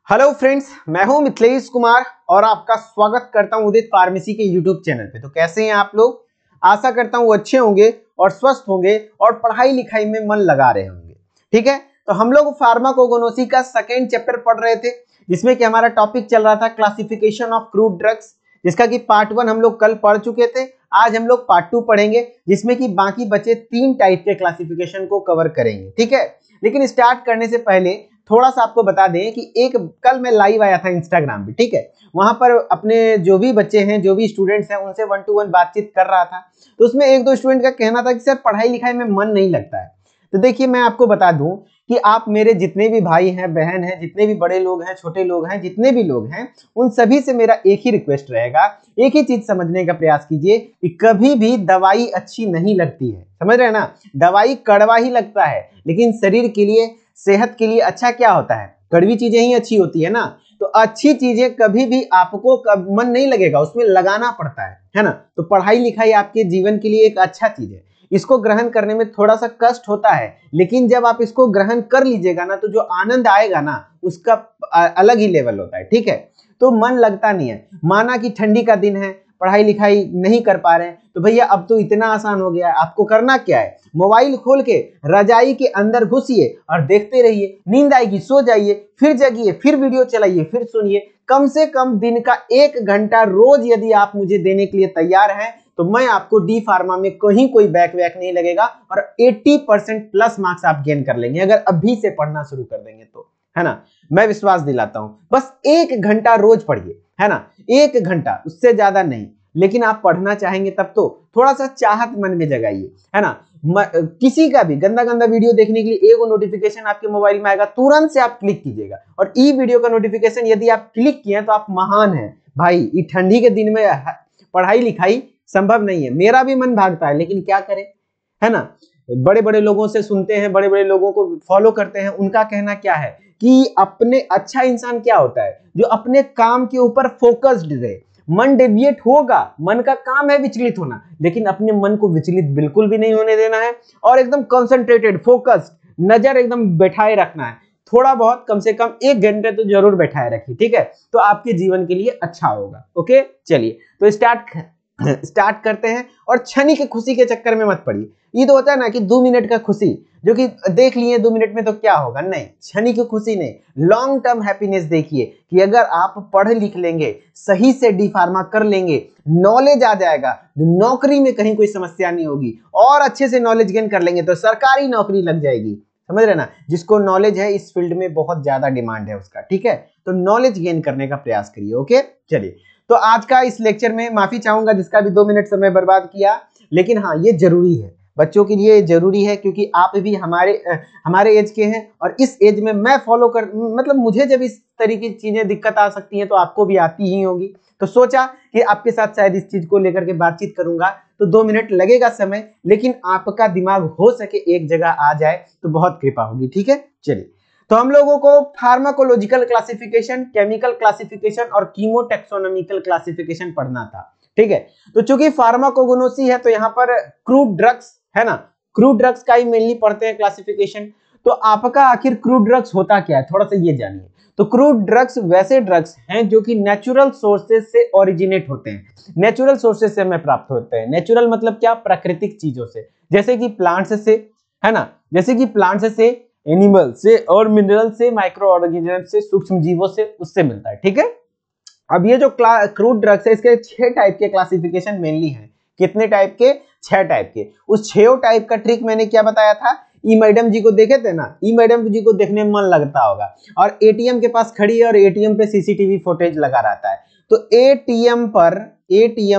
Hello friends, मैं हूं मिथिलेश कुमार और आपका स्वागत करता हूं उदित फार्मेसी के यूट्यूब चैनल पे। तो कैसे हैं आप लोग? आशा करता हूं अच्छे होंगे और स्वस्थ होंगे और पढ़ाई लिखाई में मन लगा रहे होंगे। ठीक है, तो हम लोग फार्माकोगनोसी का सेकेंड चैप्टर पढ़ रहे थे, जिसमें कि हमारा टॉपिक चल रहा था क्लासिफिकेशन ऑफ क्रूड ड्रग्स, जिसका कि पार्ट 1 हम लोग कल पढ़ चुके थे। आज हम लोग पार्ट 2 पढ़ेंगे, जिसमें कि बाकी बचे 3 टाइप के क्लासिफिकेशन को कवर करेंगे। ठीक है, लेकिन स्टार्ट करने से पहले थोड़ा सा आपको बता दें कि एक कल मैं लाइव आया था इंस्टाग्राम पे। ठीक है, वहां पर अपने जो भी बच्चे हैं, जो भी स्टूडेंट्स हैं, उनसे 1 to 1 बातचीत कर रहा था। तो उसमें एक दो स्टूडेंट का कहना था कि सर पढ़ाई लिखाई में मन नहीं लगता है। तो देखिए, मैं आपको बता दूं कि आप मेरे जितने भी भाई हैं, बहन हैं, जितने भी बड़े लोग हैं, छोटे लोग हैं, जितने भी लोग हैं, उन सभी से मेरा एक ही रिक्वेस्ट रहेगा, एक ही चीज समझने का प्रयास कीजिए कि कभी भी दवाई अच्छी नहीं लगती है। समझ रहे हैं ना? दवाई कड़वा ही लगता है, लेकिन शरीर के लिए, सेहत के लिए अच्छा क्या होता है? कड़वी चीजें ही अच्छी होती है ना। तो अच्छी चीजें कभी भी आपको मन नहीं लगेगा, उसमें लगाना पड़ता है ना। तो पढ़ाई लिखाई आपके जीवन के लिए एक अच्छा चीज है। इसको ग्रहण करने में थोड़ा सा कष्ट होता है, लेकिन जब आप इसको ग्रहण कर लीजिएगा ना, तो जो आनंद आएगा ना, उसका अलग ही लेवल होता है। ठीक है, तो मन लगता नहीं है। माना कि ठंडी का दिन है, पढ़ाई लिखाई नहीं कर पा रहे हैं, तो भैया अब तो इतना आसान हो गया है। आपको करना क्या है? मोबाइल खोल के रजाई के अंदर घुसिए और देखते रहिए। नींद आएगी सो जाइए, फिर जगिए, फिर वीडियो चलाइए, फिर सुनिए। कम से कम दिन का 1 घंटा रोज यदि आप मुझे देने के लिए तैयार हैं, तो मैं आपको डी फार्मा में कहीं कोई बैक वैक नहीं लगेगा और 80% प्लस मार्क्स आप गेन कर लेंगे, अगर अभी से पढ़ना शुरू कर देंगे तो, है ना। मैं विश्वास दिलाता हूं। बस 1 घंटा रोज पढ़िए, है ना। 1 घंटा, उससे ज्यादा नहीं। लेकिन आप पढ़ना चाहेंगे तब तो थोड़ा सा चाहत मन में जगाइए, है ना। किसी का भी गंदा गंदा वीडियो देखने के लिए एगो नोटिफिकेशन आपके मोबाइल में आएगा, तुरंत से आप क्लिक कीजिएगा। और ई वीडियो का नोटिफिकेशन यदि आप क्लिक किए तो आप महान हैं भाई। ये ठंडी के दिन में पढ़ाई लिखाई संभव नहीं है। मेरा भी मन भागता है, लेकिन क्या करें, है ना। बड़े बड़े लोगों से सुनते हैं, बड़े बड़े लोगों को फॉलो करते हैं। उनका कहना क्या है कि अपने अच्छा इंसान क्या होता है? जो अपने काम के ऊपर फोकस्ड रहे। मन डेविएट होगा, मन का काम है विचलित होना, लेकिन अपने मन को विचलित बिल्कुल भी नहीं होने देना है और एकदम कंसंट्रेटेड, फोकस्ड, नजर एकदम बैठाए रखना है। थोड़ा बहुत, कम से कम 1 घंटे तो जरूर बैठाए रखिए। ठीक है, तो आपके जीवन के लिए अच्छा होगा। ओके, चलिए तो स्टार्ट करते हैं। और क्षणिक की खुशी के चक्कर में मत पड़िए। ये तो होता है ना कि 2 मिनट का खुशी, जो कि देख लिए 2 मिनट में तो क्या होगा, नहीं। क्षणिक की खुशी नहीं, लॉन्ग टर्म हैप्पीनेस देखिए कि अगर आप पढ़ लिख लेंगे, सही से डी फार्मा कर लेंगे, नॉलेज आ जाएगा, नौकरी में कहीं कोई समस्या नहीं होगी, और अच्छे से नॉलेज गेन कर लेंगे तो सरकारी नौकरी लग जाएगी। समझ रहे ना? जिसको नॉलेज है, इस फील्ड में बहुत ज्यादा डिमांड है उसका। ठीक है, तो नॉलेज गेन करने का प्रयास करिए। ओके, चलिए तो आज का इस लेक्चर में माफी चाहूंगा जिसका भी 2 मिनट समय बर्बाद किया, लेकिन हाँ, ये जरूरी है, बच्चों के लिए जरूरी है, क्योंकि आप भी हमारे एज के हैं। और इस एज में मैं फॉलो कर, मतलब मुझे जब इस तरीके की चीजें दिक्कत आ सकती हैं, तो आपको भी आती ही होगी। तो सोचा कि आपके साथ शायद इस चीज को लेकर के बातचीत करूंगा। तो 2 मिनट लगेगा समय, लेकिन आपका दिमाग हो सके एक जगह आ जाए तो बहुत कृपा होगी। ठीक है, चलिए तो हम लोगों को फार्माकोलॉजिकल क्लासिफिकेशन, केमिकल क्लासिफिकेशन और कीमोटैक्सोनॉमिकल क्लासिफिकेशन पढ़ना था। ठीक है, तो चूंकि फार्माकोगनोसी है, तो यहाँ पर क्रूड ड्रग्स, है ना, क्रूड ड्रग्स का ही मेनली पढ़ते हैं क्लासिफिकेशन। तो आपका आखिर क्रूड ड्रग्स होता क्या है, थोड़ा सा ये जानिए। तो क्रूड ड्रग्स वैसे ड्रग्स हैं जो कि नेचुरल सोर्सेज से ओरिजिनेट होते हैं, नेचुरल सोर्सेज से हमें प्राप्त होते हैं। नेचुरल मतलब क्या? प्राकृतिक चीजों से, जैसे कि प्लांट्स से, है ना, जैसे कि प्लांट्स से, एनिमल से, और मिनरल से, माइक्रो ऑर्गेनिज्म से, सूक्ष्म जीवों से, उससे मिलता है। ठीक है, अब ये जो क्रूड ड्रग्स है, इसके 6 टाइप के क्लासिफिकेशन मेनली हैं। कितने टाइप के? 6 टाइप के। उस 6 टाइप का ट्रिक मैंने क्या बताया था? ई मैडम जी को देखे थे ना, ई मैडम जी को देखने में मन लगता होगा, और एटीएम के पास खड़ी है और एटीएम पे सीसीटीवी फुटेज लगा रहता है। तो एटीएम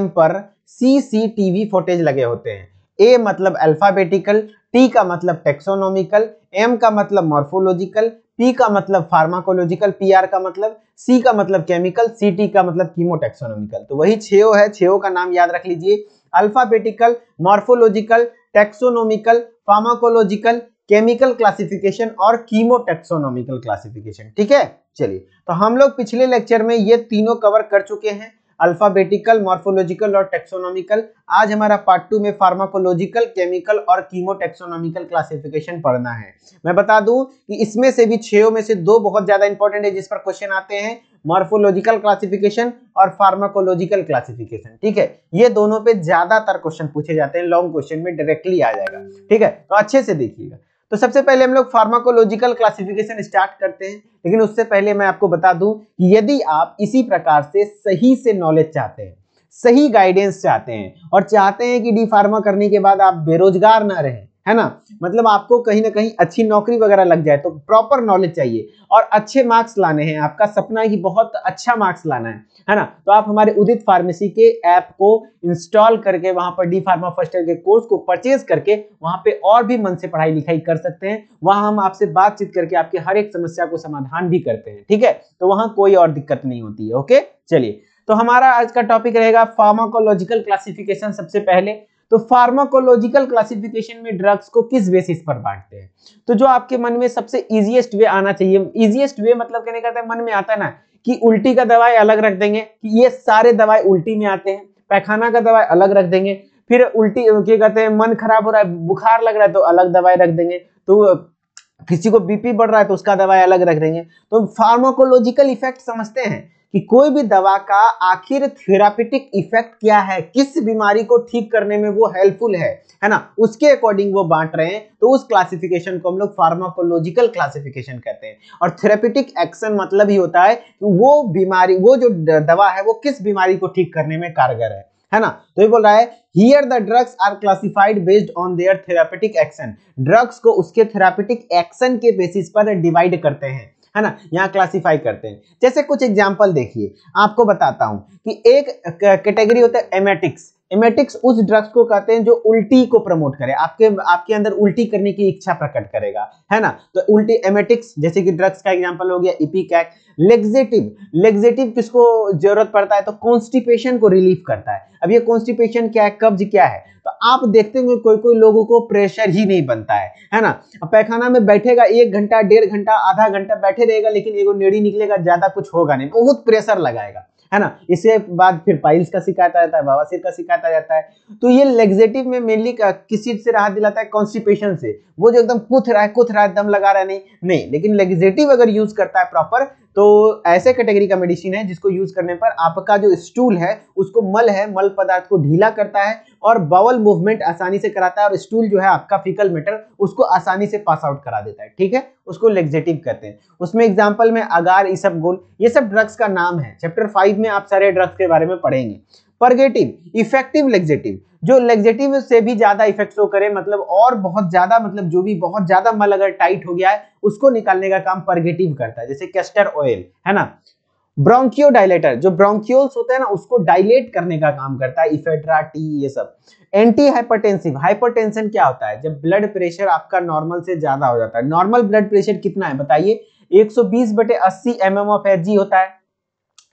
पर सीसीटीवी फुटेज लगे होते हैं। ए मतलब अल्फाबेटिकल, टी का मतलब टेक्सोनॉमिकल, एम का मतलब मॉर्फोलॉजिकल, पी का मतलब फार्माकोलॉजिकल, पीआर का मतलब, सी का मतलब केमिकल, सीटी का मतलब कीमोटैक्सोनॉमिकल। तो वही 6 है, 6 का नाम याद रख लीजिए। Alphabetical, morphological, taxonomical, pharmacological, chemical classification और कीमोटैक्सोनॉमिकल क्लासिफिकेशन। ठीक है, चलिए तो हम लोग पिछले लेक्चर में ये तीनों कवर कर चुके हैं। अल्फाबेटिकल, मॉर्फोलॉजिकल और टेक्सोनॉमिकल। आज हमारा पार्ट 2 में फार्माकोलॉजिकल, केमिकल और कीमोटेक्सोनॉमिकल क्लासिफिकेशन पढ़ना है। मैं बता दूं कि इसमें से भी 6 में से 2 बहुत ज्यादा इंपॉर्टेंट है जिस पर क्वेश्चन आते हैं, मॉर्फोलॉजिकल क्लासिफिकेशन और फार्माकोलॉजिकल क्लासिफिकेशन। ठीक है, ये दोनों पे ज्यादातर क्वेश्चन पूछे जाते हैं, लॉन्ग क्वेश्चन में डायरेक्टली आ जाएगा। ठीक है, तो अच्छे से देखिएगा। तो सबसे पहले हम लोग फार्माकोलॉजिकल क्लासिफिकेशन स्टार्ट करते हैं, लेकिन उससे पहले मैं आपको बता दूं कि यदि आप इसी प्रकार से सही से नॉलेज चाहते हैं, सही गाइडेंस चाहते हैं और चाहते हैं कि डी फार्मा करने के बाद आप बेरोजगार ना रहें, है ना, मतलब आपको कहीं ना कहीं अच्छी नौकरी वगैरह लग जाए, तो प्रॉपर नॉलेज चाहिए और अच्छे मार्क्स लाने हैं, आपका सपना है कि बहुत अच्छा मार्क्स लाना है ना, तो आप हमारे उदित फार्मेसी के ऐप को इंस्टॉल करके वहां पर डी फार्मा फर्स्ट ईयर के कोर्स को परचेज करके वहां पे और भी मन से पढ़ाई लिखाई कर सकते हैं। वहां हम आपसे बातचीत करके आपके हर एक समस्या को समाधान भी करते हैं। ठीक है, तो वहां कोई और दिक्कत नहीं होती है। ओके, चलिए, तो हमारा आज का टॉपिक रहेगा फार्माकोलॉजिकल क्लासिफिकेशन। सबसे पहले तो फार्माकोलॉजिकल क्लासिफिकेशन में ड्रग्स को किस बेसिस पर बांटते हैं, तो जो आपके मन में सबसे इजीएस्ट वे आना चाहिए, इजीएस्ट वे मतलब कहने का मन में आता है ना कि उल्टी का दवाई अलग रख देंगे कि ये सारे दवाई उल्टी में आते हैं, पैखाना का दवाई अलग रख देंगे, फिर उल्टी क्या कहते हैं, मन खराब हो रहा है, बुखार लग रहा है तो अलग दवाई रख देंगे, तो किसी को बीपी बढ़ रहा है तो उसका दवाई अलग रख देंगे। तो फार्माकोलॉजिकल इफेक्ट समझते हैं कि कोई भी दवा का आखिर थेरापेटिक इफेक्ट क्या है, किस बीमारी को ठीक करने में वो हेल्पफुल है ना, उसके अकॉर्डिंग वो बांट रहे हैं, तो उस क्लासिफिकेशन को हम लोग फार्माकोलॉजिकल क्लासिफिकेशन कहते हैं। और थेरापेटिक एक्शन मतलब ही होता है कि वो बीमारी, वो जो दवा है वो किस बीमारी को ठीक करने में कारगर है ना। तो ये बोल रहा है here the drugs are classified based on their therapeutic action, drugs को उसके थेरापेटिक एक्शन के बेसिस पर डिवाइड करते हैं, है ना, यहाँ क्लासिफाई करते हैं। जैसे कुछ एग्जांपल देखिए, आपको बताता हूं कि एक कैटेगरी होता है एमेटिक्स। एमेटिक्स उस ड्रग्स को कहते हैं जो उल्टी को प्रमोट करे, आपके अंदर उल्टी करने की इच्छा प्रकट करेगा, है ना, तो उल्टी एमेटिक्स, जैसे कि ड्रग्स का एग्जांपल हो गया इपिकैक। लेग्जेटिव, लेग्जेटिव किसको जरूरत पड़ता है, तो कॉन्स्टिपेशन को रिलीफ करता है। अब ये कॉन्स्टिपेशन क्या है, कब्ज क्या है, तो आप देखते होंगे कोई कोई लोगों को प्रेशर ही नहीं बनता है ना, पैखाना में बैठेगा 1 घंटा, 1.5 घंटा, आधा घंटा बैठे रहेगा, लेकिन एगो नेड़ी निकलेगा, ज्यादा कुछ होगा नहीं, बहुत प्रेशर लगाएगा, है ना, इसके बाद फिर पाइल्स का शिकायत आ जाता है, बवासीर का शिकायत आ जाता है। तो ये लेग्जेटिव में मेनली किस चीज से राहत दिलाता है, कॉन्स्टिपेशन से, वो जो एकदम कुथ रहा है, दम लगा रहा है, नहीं, लेकिन लेग्जेटिव अगर यूज करता है प्रॉपर, तो ऐसे कैटेगरी का मेडिसिन है जिसको यूज करने पर आपका जो स्टूल है, उसको मल पदार्थ को ढीला करता है और बाउल मूवमेंट आसानी से कराता है, और स्टूल जो है आपका फीकल मैटर उसको आसानी से पास आउट करा देता है। ठीक है, उसको लेग्जेटिव कहते हैं। उसमें एग्जांपल में अगार, इसबगोल, ये सब ड्रग्स का नाम है। चैप्टर 5 में आप सारे ड्रग्स के बारे में पढ़ेंगे। परगेटिव, इफेक्टिव लेग्जेटिव, जो लेग्जेटिव से भी ज्यादा इफेक्ट शो करे, मतलब और बहुत ज्यादा, मतलब जो भी बहुत ज्यादा मल अगर टाइट हो गया है उसको निकालने का काम परगेटिव करता है, जैसे कैस्टर ऑयल, है ना। ब्रोंकियो डायलेटर, जो ब्रोंक्यूल्स होते हैं ना उसको डायलेट करने का काम करता है, इफेड्रा टी, ये सब। एंटी हाइपरटेंसिव, हाइपरटेंशन क्या होता है, जब ब्लड प्रेशर आपका नॉर्मल से ज्यादा हो जाता है। नॉर्मल ब्लड प्रेशर कितना है बताइए, 120/80 mm ऑफ Hg होता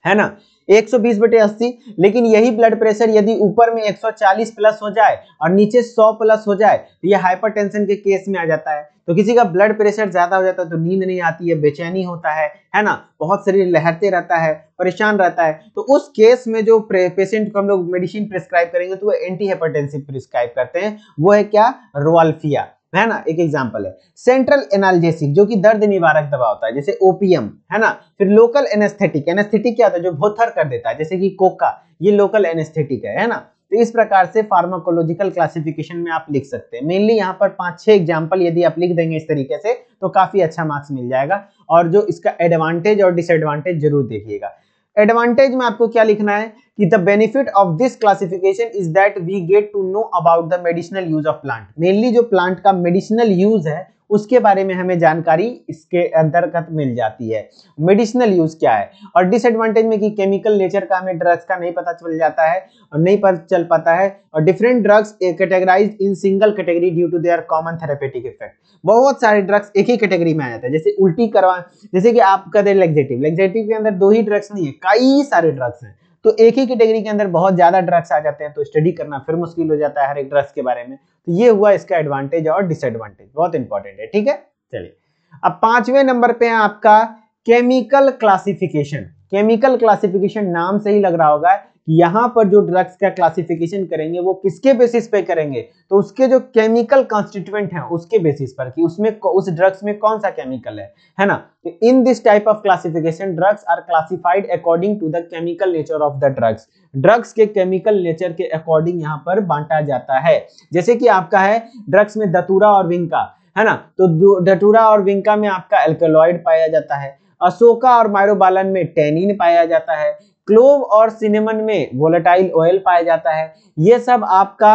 है ना, 120/80। लेकिन यही ब्लड प्रेशर यदि ऊपर में 140 प्लस हो जाए और नीचे 100 प्लस हो जाए तो ये हाइपरटेंशन के केस में आ जाता है। तो किसी का ब्लड प्रेशर ज्यादा हो जाता है तो नींद नहीं आती है, बेचैनी होता है ना, बहुत शरीर लहरते रहता है, परेशान रहता है। तो उस केस में जो पेशेंट को हम लोग मेडिसिन प्रिस्क्राइब करेंगे तो वो एंटी हाइपरटेंसिव प्रिस्क्राइब करते हैं, वो है क्या, रोवाल्फिया, है ना, एक एग्जांपल है। सेंट्रल एनाल्जेसिक, जो कि दर्द निवारक दवा होता है, जैसे ओपियम, है ना। फिर लोकल एनेस्थेटिक, एनेस्थेटिक क्या होता है, जो भोथर कर देता है, जैसे कि कोका, ये लोकल एनेस्थेटिक है ना। तो इस प्रकार से फार्माकोलॉजिकल क्लासिफिकेशन में आप लिख सकते हैं। मेनली यहाँ पर 5-6 एग्जांपल यदि आप लिख देंगे इस तरीके से तो काफी अच्छा मार्क्स मिल जाएगा। और जो इसका एडवांटेज और डिसएडवांटेज जरूर देखिएगा। एडवांटेज में आपको क्या लिखना है कि the benefit of this classification is that we get to know about the medicinal use of plant. Mainly जो प्लांट का मेडिसिनल यूज है उसके बारे में हमें जानकारी इसके अंतर्गत मिल जाती है, मेडिसिनल यूज क्या है। और डिसएडवांटेज में कि केमिकल नेचर का हमें ड्रग्स का नहीं पता चल जाता है और नहीं पता चल पाता है। और different drugs categorized in single category due to their common therapeutic effect. बहुत सारे ड्रग्स एक ही कैटेगरी में आ जाते हैं, जैसे उल्टी करवा, जैसे कि आप कहते हैं लेग्जेटिव, लेग्जेटिव के अंदर 2 ही ड्रग्स नहीं है, कई सारे ड्रग्स हैं, तो एक ही कैटेगरी के अंदर बहुत ज्यादा ड्रग्स आ जाते हैं, तो स्टडी करना फिर मुश्किल हो जाता है हर एक ड्रग्स के बारे में। तो ये हुआ इसका एडवांटेज और डिसएडवांटेज, बहुत इंपॉर्टेंट है। ठीक है, चलिए अब 5वें नंबर पे है आपका केमिकल क्लासिफिकेशन। केमिकल क्लासिफिकेशन नाम से ही लग रहा होगा कि यहाँ पर जो ड्रग्स का क्लासिफिकेशन करेंगे वो किसके बेसिस पे करेंगे, तो उसके जो केमिकल कॉन्स्टिट्यूएंट हैं उसके बेसिस पर, कि उसमें उस ड्रग्स में कौन सा केमिकल है ना। तो in this type of classification drugs are classified according to the chemical nature of the drugs. Drugs के केमिकल नेचर के अकॉर्डिंग यहाँ पर बांटा जाता है। जैसे कि आपका है ड्रग्स में दतूरा और विंका, है ना, तो दतूरा और विंका में आपका एल्कलॉइड पाया जाता है, अशोका और माइरोबालन में टेनिन पाया जाता है, क्लोव और सिनेमन में वोलेटाइल ऑयल पाया जाता है। ये सब आपका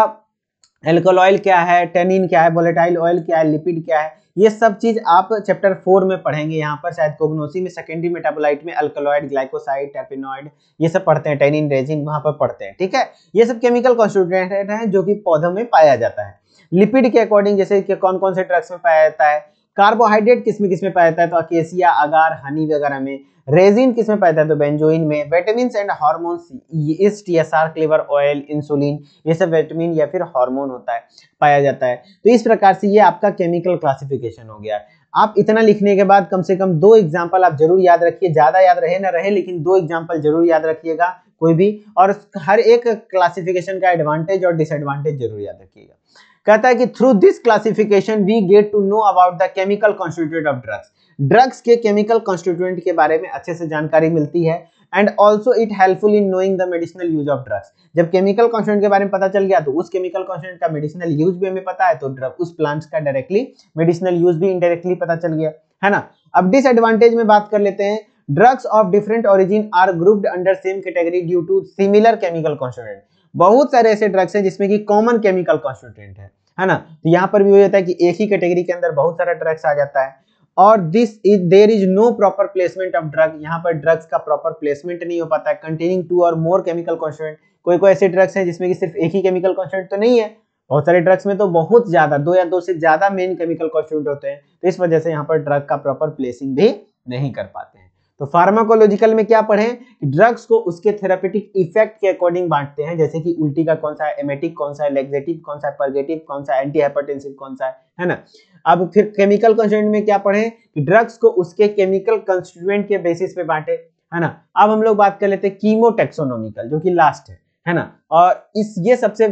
एल्कोहल क्या है, टेनिन क्या है, वोलेटाइल ऑयल क्या है, लिपिड क्या है, ये सब चीज आप चैप्टर 4 में पढ़ेंगे। यहाँ पर शायद कोग्नोसी में सेकेंडरी मेटाबोलाइट में अल्कलॉइड, ग्लाइकोसाइड, टर्पेनॉइड ये सब पढ़ते हैं, टेनिन, रेजिन वहां पर पढ़ते हैं, ठीक है। ये सब केमिकल कॉन्स्टिट्यूएंट हैं जो कि पौधों में पाया जाता है। लिपिड के अकॉर्डिंग जैसे कि कौन कौन से ड्रग्स में पाया जाता है, कार्बोहाइड्रेट किसमें पाया जाता है, तो अकेसिया, अगार, हनी वगैरह में। रेजिन किसमें पाया जाता है, तो बेंजोइन में। Vitamin and hormones, east, TSR, clever oil, insulin, ये सब विटामिन या फिर हार्मोन होता है, पाया जाता है। तो इस प्रकार से ये आपका केमिकल क्लासिफिकेशन हो गया। आप इतना लिखने के बाद कम से कम 2 एग्जाम्पल आप जरूर याद रखिए, ज्यादा याद रहे ना रहे, लेकिन 2 एग्जाम्पल जरूर याद रखिएगा कोई भी, और हर एक क्लासिफिकेशन का एडवांटेज और डिसएडवांटेज जरूर याद रखिएगा। कहता है कि through this classification we get to know about the chemical constituent of drugs. Drugs के केमिकल कॉन्स्टिट्यूएंट के बारे में अच्छे से जानकारी मिलती है। And also it helpful in knowing the medicinal use of drugs. जब केमिकल कॉन्स्टिट्यूएंट के बारे में पता चल गया तो उस केमिकल कॉन्स्टिट्यूएंट का मेडिसिनल यूज भी हमें पता है, तो ड्रग उस प्लांट्स का डायरेक्टली मेडिसिनल यूज भी इनडायरेक्टली पता चल गया, है ना। अब डिसएडवांटेज में बात कर लेते हैं। Drugs of different origin are grouped under same category due to similar chemical constituent. बहुत सारे ऐसे ड्रग्स हैं जिसमें कि कॉमन केमिकल कॉन्स्टिट्यूएंट है ना। तो यहाँ पर भी हो जाता है कि एक ही कैटेगरी के अंदर बहुत सारा ड्रग्स आ जाता है। और there is no proper placement of drug. यहाँ पर ड्रग्स का प्रॉपर प्लेसमेंट नहीं हो पाता है। कंटेनिंग 2 और मोर केमिकल कॉन्स्टिट्यूएंट, कोई ऐसे ड्रग्स हैं जिसमें कि सिर्फ एक ही केमिकल कॉन्स्टिट्यूएंट तो नहीं है, बहुत सारे ड्रग्स में तो बहुत ज्यादा 2 या 2 से ज्यादा मेन केमिकल कॉन्स्टिट्यूएंट होते हैं। तो इस वजह से यहाँ पर ड्रग का प्रॉपर प्लेसिंग भी नहीं कर पाते हैं। तो फार्माकोलॉजिकल में क्या पढ़े कि ड्रग्स को उसके थेरापेटिक इफेक्ट के अकॉर्डिंग बांटते हैं, जैसे कि उल्टी का कौन सा है, एमेटिक कौन सा है, लैक्सेटिव कौन सा है, पर्गेटिव कौन सा है, एंटी हाइपरटेंसिव कौन सा है ना। अब फिर केमिकल कॉन्स्टिट्यूएंट में क्या पढ़े कि ड्रग्स को उसके केमिकल कॉन्स्टिट्यूएंट के बेसिस पे बांटे, है ना। अब हम लोग बात कर लेते हैं कीमोटैक्सोनॉमिकल, जो कि लास्ट है ना। और ये सबसे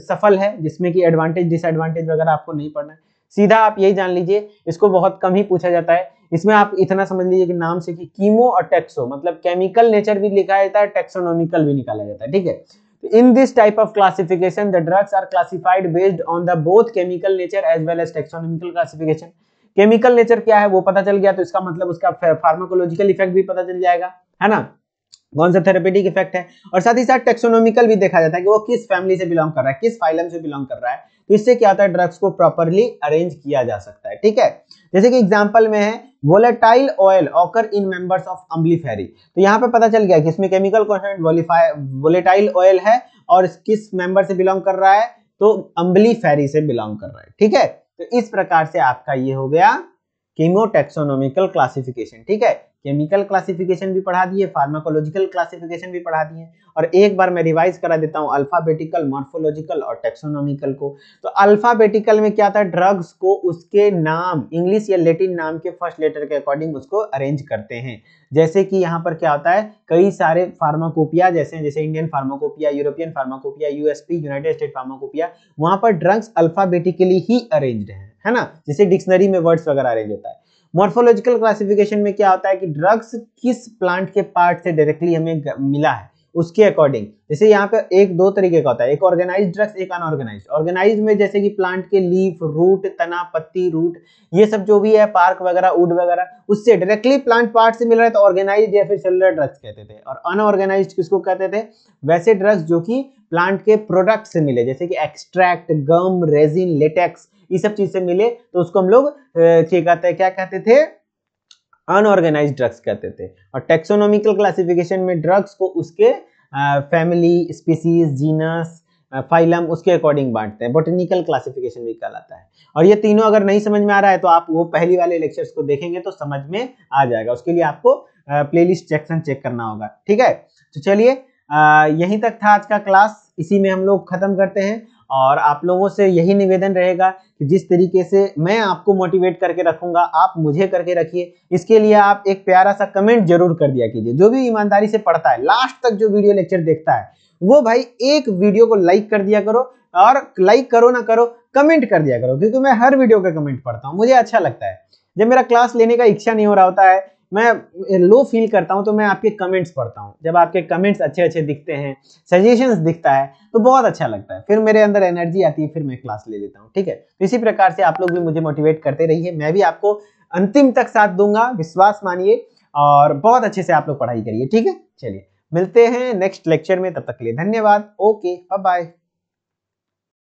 सफल है, जिसमें कि एडवांटेज डिसएडवांटेज वगैरह आपको नहीं पढ़ना है, सीधा आप यही जान लीजिए। इसको बहुत कम ही पूछा जाता है। इसमें आप इतना समझ लीजिए कि नाम से कि कीमो और टेक्सो, मतलब केमिकल नेचर भी लिखा जाता है, टेक्सोनॉमिकल भी निकाला जाता है, ठीक है। In this type of classification, the drugs are classified based on the both chemical nature as well as taxonomical classification. Chemical nature क्या है वो पता चल गया, तो इसका मतलब उसका फार्माकोलॉजिकल इफेक्ट भी पता चल जाएगा, है ना, कौन सा थेरेपेटिक इफेक्ट है। और साथ ही साथ टेक्सोनॉमिकल भी देखा जाता है कि वो किस फैमिली से बिलोंग कर रहा है, किस फाइलम से बिलोंग कर रहा है। तो इससे क्या होता है, ड्रग्स को प्रॉपरली अरेंज किया जा सकता है, ठीक है। जैसे कि एग्जांपल में है volatile oil occur in members of Umbelliferae. तो यहाँ पे पता चल गया कि इसमें केमिकल कॉन्स्टिट्यूएंट वोलेटाइल ऑयल है और किस मेंबर से बिलोंग कर रहा है, तो अम्बलीफेरी से बिलोंग कर रहा है, ठीक है। तो इस प्रकार से आपका ये हो गया कीमोटैक्सोनॉमिकल क्लासिफिकेशन, ठीक है। केमिकल क्लासिफिकेशन भी पढ़ा दिए, फार्माकोलॉजिकल क्लासिफिकेशन भी पढ़ा दिए, और एक बार मैं रिवाइज करा देता हूं अल्फाबेटिकल, मॉर्फोलॉजिकल और टेक्सोनॉमिकल को। तो अल्फाबेटिकल में क्या था, ड्रग्स को उसके नाम, इंग्लिश या लैटिन नाम के फर्स्ट लेटर के अकॉर्डिंग उसको अरेंज करते हैं। जैसे कि यहाँ पर क्या होता है, कई सारे फार्माकोपिया जैसे Indian pharmacopoeia, European pharmacopoeia, USP, United state pharmacopoeia, वहां पर ड्रग्स अल्फाबेटिकली ही अरेंज्ड है ना, जैसे डिक्शनरी में वर्ड्स वगैरह अरेंज होता है। मॉर्फोलॉजिकल क्लासिफिकेशन में क्या होता है कि ड्रग्स किस प्लांट के पार्ट से डायरेक्टली हमें मिला है उसके अकॉर्डिंग। जैसे यहाँ पे एक 2 तरीके का होता है, एक ऑर्गेनाइज्ड ड्रग्स, एक अनऑर्गेनाइज्ड। ऑर्गेनाइज्ड में जैसे कि प्लांट के लीफ, रूट, तना, पत्ती, रूट, ये सब जो भी है, पार्क वगैरह, वुड वगैरह, उससे डायरेक्टली प्लांट पार्ट से मिल रहा है तो ऑर्गेनाइज्ड या फिर सेलुलर ड्रग्स कहते थे। और अनऑर्गेनाइज्ड किसको कहते थे, वैसे ड्रग्स जो कि प्लांट के प्रोडक्ट से मिले, जैसे कि एक्सट्रैक्ट, गम, रेजिन, लेटेक्स, ये सब चीज से मिले, तो उसको हम लोग क्या कहते थे, अनऑर्गेनाइज्ड ड्रग्स कहते थे। और टेक्सोनॉमिकल क्लासिफिकेशन में ड्रग्स को उसके फैमिली, स्पीसीज, जीनस, फाइलम, उसके अकॉर्डिंग बांटते हैं। बोटेनिकल क्लासिफिकेशन भी कहलाता है। और ये तीनों अगर नहीं समझ में आ रहा है तो आप वो पहली वाले लेक्चर्स को देखेंगे तो समझ में आ जाएगा। उसके लिए आपको प्लेलिस्ट सेक्शन चेक करना होगा, ठीक है। तो चलिए यहीं तक था आज का क्लास, इसी में हम लोग खत्म करते हैं। और आप लोगों से यही निवेदन रहेगा कि जिस तरीके से मैं आपको मोटिवेट करके रखूंगा आप मुझे करके रखिए। इसके लिए आप एक प्यारा सा कमेंट जरूर कर दिया कीजिए। जो भी ईमानदारी से पढ़ता है, लास्ट तक जो वीडियो लेक्चर देखता है, वो भाई एक वीडियो को लाइक कर दिया करो, और लाइक करो ना करो कमेंट कर दिया करो, क्योंकि मैं हर वीडियो का कमेंट पढ़ता हूँ, मुझे अच्छा लगता है। जब मेरा क्लास लेने का इच्छा नहीं हो रहा होता है, मैं लो फील करता हूं, तो मैं आपके कमेंट्स पढ़ता हूं। जब आपके कमेंट्स अच्छे अच्छे दिखते हैं, सजेशंस दिखता है, तो बहुत अच्छा लगता है, फिर मेरे अंदर एनर्जी आती है, फिर मैं क्लास ले लेता हूं। ठीक है, तो इसी प्रकार से आप लोग भी मुझे मोटिवेट करते रहिए, मैं भी आपको अंतिम तक साथ दूंगा, विश्वास मानिए, और बहुत अच्छे से आप लोग पढ़ाई करिए। ठीक है, चलिए मिलते हैं नेक्स्ट लेक्चर में, तब तक के लिए धन्यवाद। Okay, bye bye.